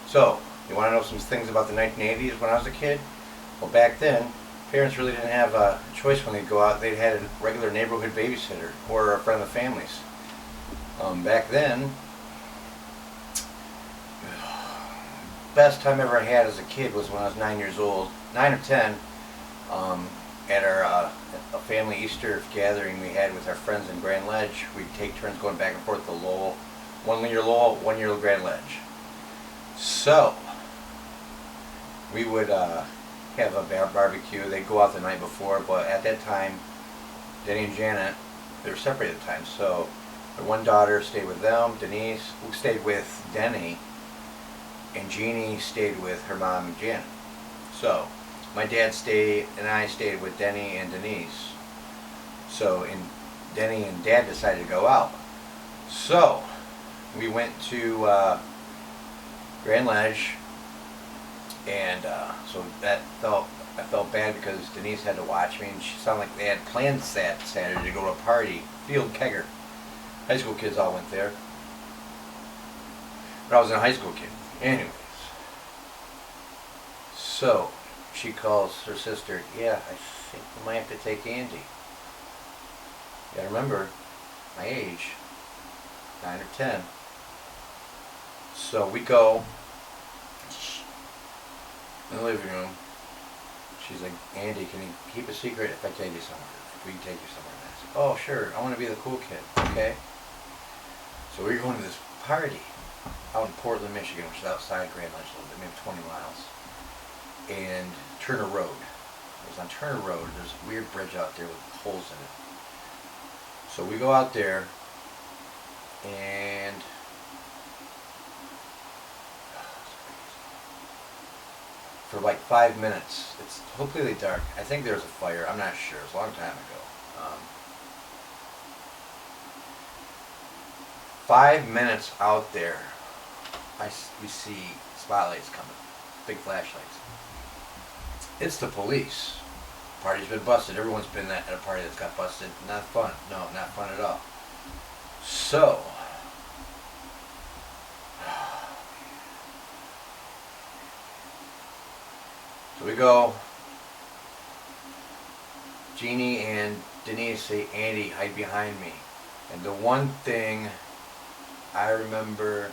So, you want to know some things about the 1980s when I was a kid? Well, back then, parents really didn't have a choice when they'd go out. They had a regular neighborhood babysitter or a friend of the family's. Back then, best time ever I had as a kid was when I was 9 years old, 9 or 10, at our a family Easter gathering we had with our friends in Grand Ledge. We'd take turns going back and forth to Lowell, 1 year Lowell, 1 year Grand Ledge. So, we would have a barbecue. They'd go out the night before, but at that time, Denny and Janet, they were separated at the time, so their one daughter stayed with them, Denise, who stayed with Denny, and Jeannie stayed with her mom and Janet. So, my dad stayed, and I stayed with Denny and Denise. So, Denny and Dad decided to go out. So, we went to Grand Ledge, and so I felt bad because Denise had to watch me, and she sounded like they had plans that Saturday to go to a party, Field Kegger. High school kids all went there. But I was a high school kid. Anyways. So, she calls her sister, yeah, I think we might have to take Andy. You gotta remember, my age, 9 or 10. So we go in the living room. She's like, Andy, can you keep a secret if I take you somewhere? If we can take you somewhere? And I said, oh, sure, I want to be the cool kid, okay? So we were going to this party out in Portland, Michigan, which is outside Grand Ledge a little bit, maybe 20 miles. And Turner Road. It was on Turner Road. There's a weird bridge out there with holes in it. So we go out there, and for like 5 minutes, it's completely dark. I think there's a fire. I'm not sure. It was a long time ago. 5 minutes out there, we see spotlights coming, big flashlights. It's the police. Party's been busted. Everyone's been at a party that's got busted. Not fun. No, not fun at all. So, we go. Jeannie and Denise say, Andy, hide behind me. And the one thing I remember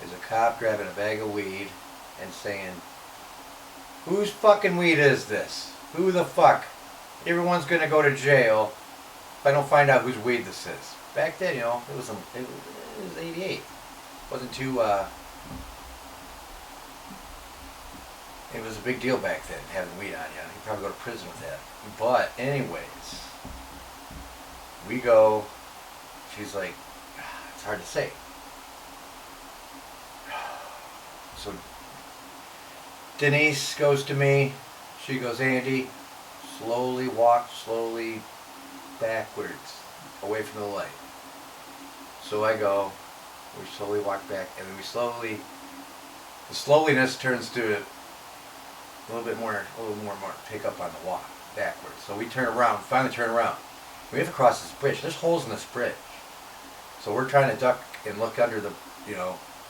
is a cop grabbing a bag of weed and saying, whose fucking weed is this? Who the fuck? Everyone's gonna go to jail if I don't find out whose weed this is. Back then, it was 88. Wasn't too, it was a big deal back then, having weed on you. You'd probably go to prison with that. But anyways, we go, she's like, it's hard to say. So Denise goes to me, she goes, Andy, slowly walk, slowly backwards, away from the light. So I go, we slowly walk back, and then the slowliness turns to a little more pick up on the walk, backwards. So we finally turn around. We have to cross this bridge. There's holes in this bridge. So we're trying to duck and look under the,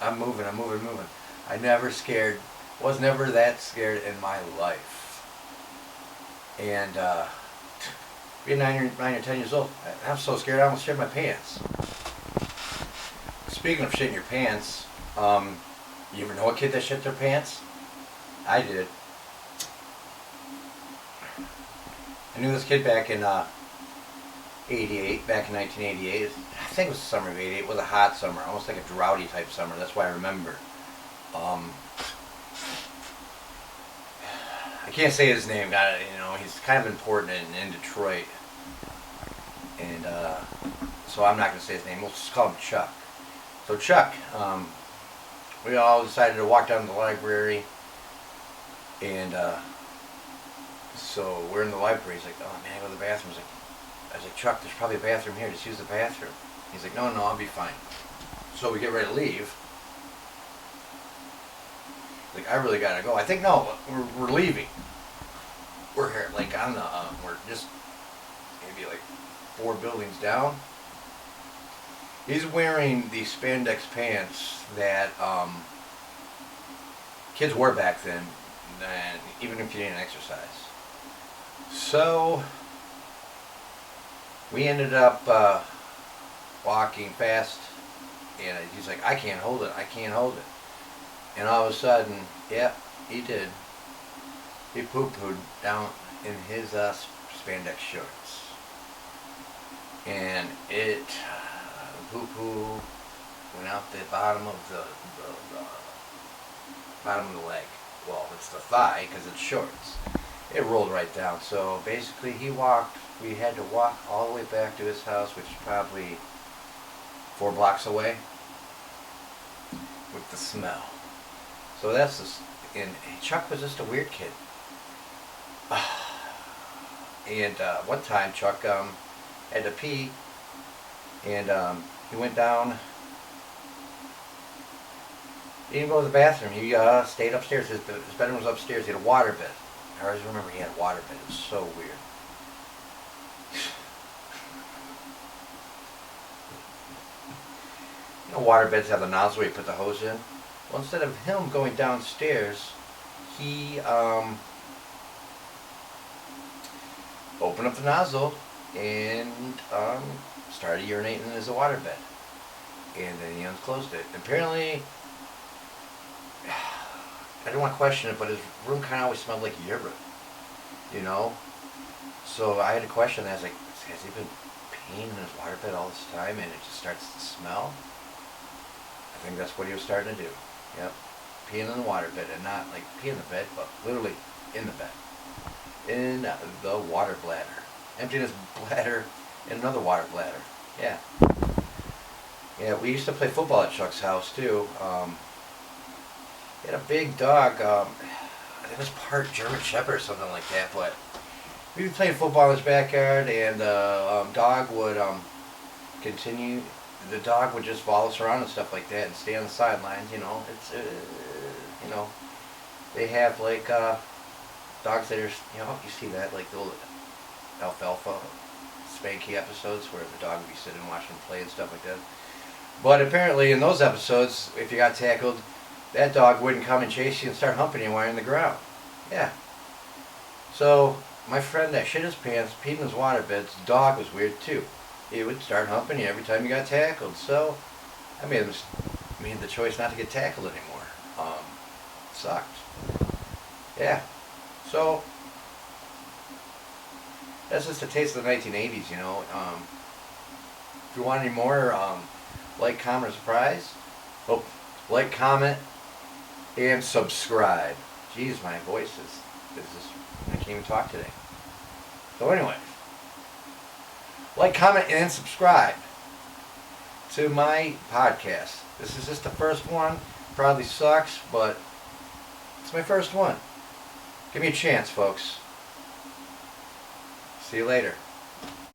I'm moving. I was never that scared in my life. And being 9 or 10 years old, I'm so scared I almost shit my pants. Speaking of shitting your pants, you ever know a kid that shit their pants? I did. I knew this kid back in 88, back in 1988. I think it was the summer of 88. It was a hot summer, almost like a droughty type summer. That's why I remember. I can't say his name. He's kind of important in Detroit, and so I'm not going to say his name. We'll just call him Chuck. So Chuck, we all decided to walk down to the library, and so we're in the library. He's like, oh man, I go to the bathroom. I was like, Chuck, there's probably a bathroom here. Just use the bathroom. He's like, no, I'll be fine. So we get ready to leave. Like, I really gotta go. I think, no, we're leaving. We're here, like, on the, we're just maybe like 4 buildings down. He's wearing these spandex pants that kids wore back then, and even if you didn't exercise. So we ended up walking fast, and he's like, I can't hold it, I can't hold it. And all of a sudden, yeah, he did. He poo-pooed down in his spandex shorts. And it, poo-poo went out the bottom of the bottom of the leg. Well, it's the thigh because it's shorts. It rolled right down. So basically we had to walk all the way back to his house, which is probably 4 blocks away, with the smell. So that's this, and Chuck was just a weird kid. And one time Chuck had to pee, and he went down. He didn't go to the bathroom. He stayed upstairs. His bedroom was upstairs. He had a waterbed. I always remember he had a waterbed. It was so weird. You know, waterbeds have the nozzle where you put the hose in. Well, instead of him going downstairs, he opened up the nozzle and started urinating in his waterbed. And then he unclosed it. Apparently, I didn't want to question it, but his room kind of always smelled like urine, you know? So I had to question that. I was like, has he been peeing in his waterbed all this time and it just starts to smell? I think that's what he was starting to do. Yep. Peeing in the waterbed, and not like pee in the bed, but literally in the bed. In the water bladder. Emptying his bladder in another water bladder. Yeah. Yeah, we used to play football at Chuck's house too. He had a big dog. It was part German Shepherd or something like that. But we'd be playing football in his backyard, and the dog would continue. The dog would just follow us around and stuff like that, and stay on the sidelines. You know, it's you know, they have like dogs that are, you know, you see that like the old Alfalfa Spanky episodes where the dog would be sitting and watching them play and stuff like that. But apparently in those episodes, if you got tackled, that dog wouldn't come and chase you and start humping you while you're on the ground. Yeah. So my friend that shit his pants, peed in his waterbed's dog was weird too. He would start humping you every time you got tackled. So I made the choice not to get tackled anymore. Sucked. Yeah. So that's just a taste of the 1980s, you know. If you want any more, like, comment, or surprise. Oh, like, comment, and subscribe. Jeez, my voice is just, I can't even talk today. So anyway, like, comment, and subscribe to my podcast. This is just the first one. Probably sucks, but it's my first one. Give me a chance, folks. See you later.